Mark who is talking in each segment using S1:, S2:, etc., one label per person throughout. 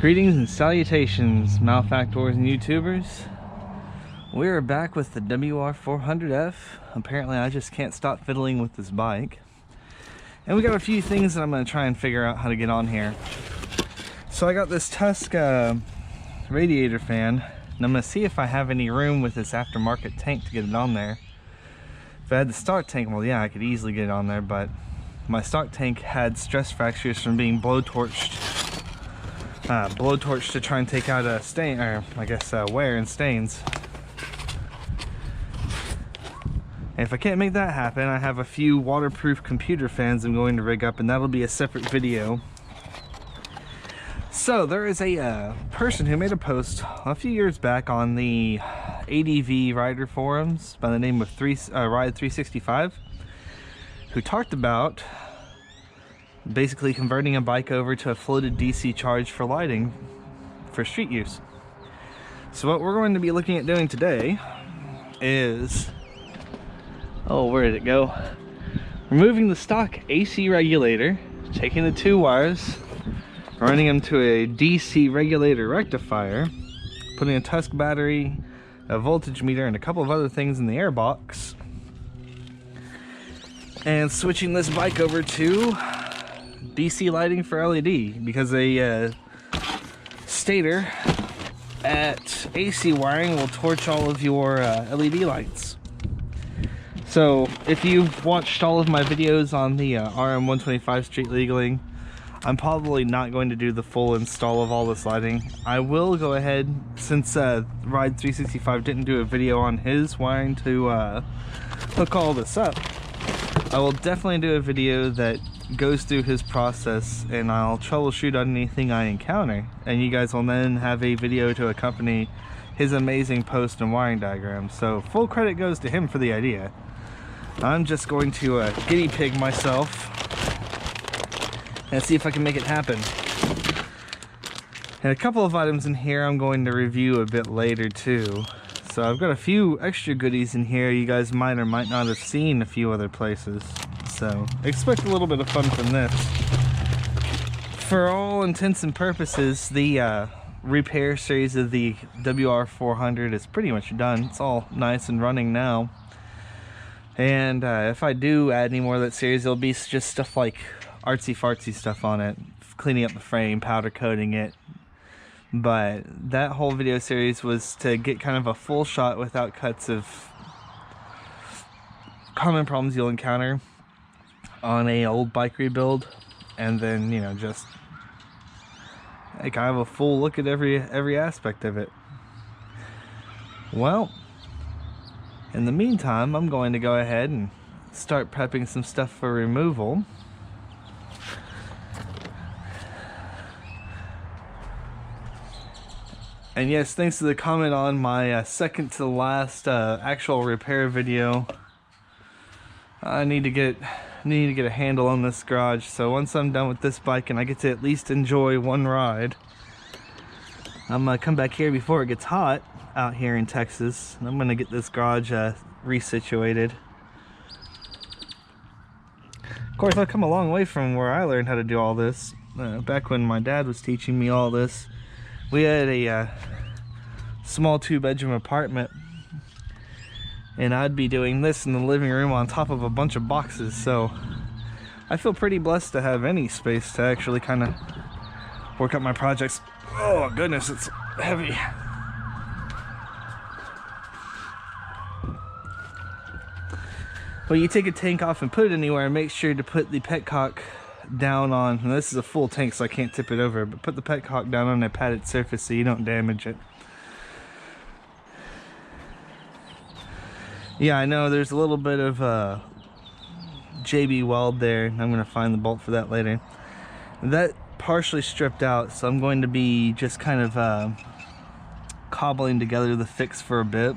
S1: Greetings and salutations, malefactors and YouTubers. We're back with the WR400F. Apparently I just can't stop fiddling with this bike. And we got a few things that I'm going to try and figure out how to get on here. So I got this Tusk radiator fan, and I'm going to see if I have any room with this aftermarket tank to get it on there. If I had the stock tank, well yeah, I could easily get it on there, but my stock tank had stress fractures from being blowtorched to try and take out a stain, or I guess wear and stains. And if I can't make that happen, I have a few waterproof computer fans I'm going to rig up, and that'll be a separate video. So there is a person who made a post a few years back on the ADV rider forums by the name of Ride365, who talked about basically converting a bike over to a floated DC charge for lighting for street use. So what we're going to be looking at doing today is, oh, where did it go? Removing the stock AC regulator, taking the two wires, running them to a DC regulator rectifier, putting a Tusk battery, a voltage meter, and a couple of other things in the air box, and switching this bike over to DC lighting for LED, because a stator at AC wiring will torch all of your LED lights. So if you've watched all of my videos on the RM125 street legaling, I'm probably not going to do the full install of all this lighting. I will go ahead, since Ride365 didn't do a video on his wiring to hook all this up, I will definitely do a video that goes through his process, and I'll troubleshoot on anything I encounter, and you guys will then have a video to accompany his amazing post and wiring diagram. So full credit goes to him for the idea. I'm just going to guinea pig myself and see if I can make it happen. And a couple of items in here I'm going to review a bit later too. So I've got a few extra goodies in here you guys might or might not have seen a few other places. So expect a little bit of fun from this. For all intents and purposes, the repair series of the WR400 is pretty much done. It's all nice and running now. And if I do add any more of that series, it'll be just stuff like artsy fartsy stuff on it, cleaning up the frame, powder coating it. But that whole video series was to get kind of a full shot without cuts of common problems you'll encounter on a old bike rebuild, and then, you know, just like I have a full look at every aspect of it. Well, in the meantime, I'm going to go ahead and start prepping some stuff for removal. And yes, thanks to the comment on my second to last actual repair video, I need to get a handle on this garage. So once I'm done with this bike and I get to at least enjoy one ride, I'm gonna come back here before it gets hot out here in Texas, and I'm gonna get this garage resituated. Of course, I've come a long way from where I learned how to do all this. Back when my dad was teaching me all this, we had a small 2-bedroom apartment, and I'd be doing this in the living room on top of a bunch of boxes. So I feel pretty blessed to have any space to actually kind of work up my projects. Oh goodness, it's heavy. Well, you take a tank off and put it anywhere, make sure to put the petcock down on, and this is a full tank so I can't tip it over, but put the petcock down on a padded surface so you don't damage it. Yeah, I know there's a little bit of JB weld there. I'm going to find the bolt for that later. That partially stripped out, so I'm going to be just kind of cobbling together the fix for a bit.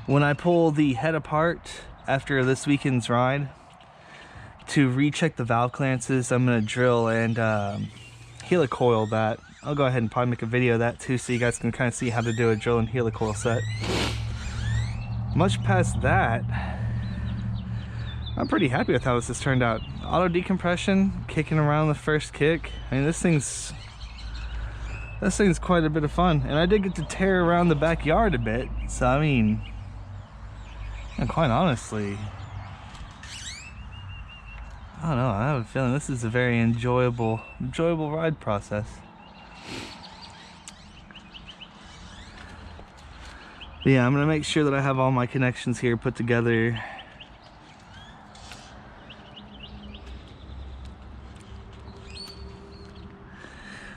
S1: When I pull the head apart after this weekend's ride to recheck the valve clearances, I'm going to drill and helicoil that. I'll go ahead and probably make a video of that too, so you guys can kind of see how to do a drill and helicoil set. Much past that, I'm pretty happy with how this has turned out. Auto decompression, kicking around the first kick. I mean, this thing's This thing's quite a bit of fun, and I did get to tear around the backyard a bit, so I mean, and quite honestly, I don't know, I have a feeling this is a very enjoyable ride process. But yeah, I'm gonna make sure that I have all my connections here put together.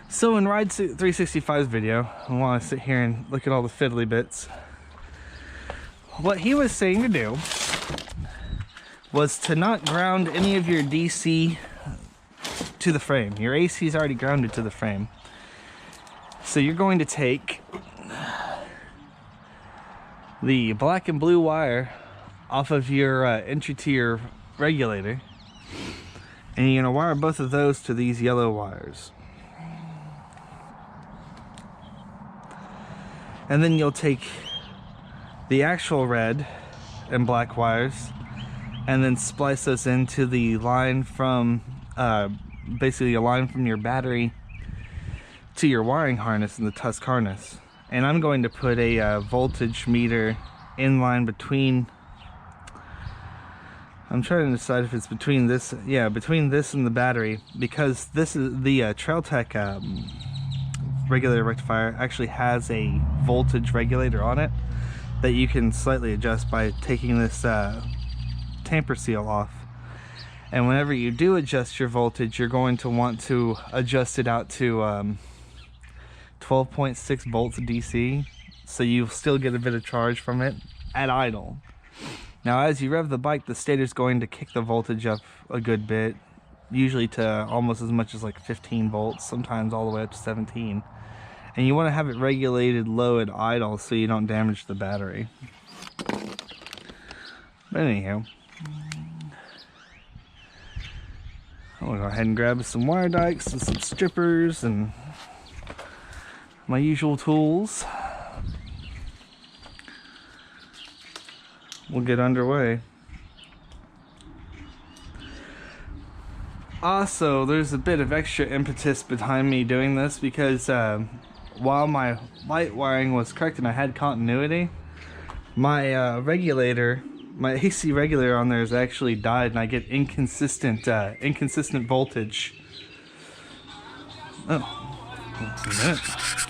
S1: So in Ride 365's video, I want to sit here and look at all the fiddly bits. What he was saying to do was to not ground any of your DC to the frame. Your AC is already grounded to the frame. So you're going to take the black and blue wire off of your entry to your regulator, and you're going to wire both of those to these yellow wires. And then you'll take the actual red and black wires and then splice those into the line from, basically a line from your battery to your wiring harness in the Tusk harness. And I'm going to put a voltage meter in line between, I'm trying to decide if it's between this, yeah, between this and the battery, because this is the Trailtech regulator rectifier actually has a voltage regulator on it that you can slightly adjust by taking this tamper seal off. And whenever you do adjust your voltage, you're going to want to adjust it out to 12.6 volts DC, so you'll still get a bit of charge from it at idle. Now as you rev the bike, the stator's going to kick the voltage up a good bit, usually to almost as much as like 15 volts, sometimes all the way up to 17. And you want to have it regulated low at idle so you don't damage the battery. But anyhow, I'm gonna go ahead and grab some wire dikes and some strippers and my usual tools. We'll get underway. Also, there's a bit of extra impetus behind me doing this because while my light wiring was correct and I had continuity, my regulator, my AC regulator on there has actually died, and I get inconsistent voltage. Oh, what's a minute?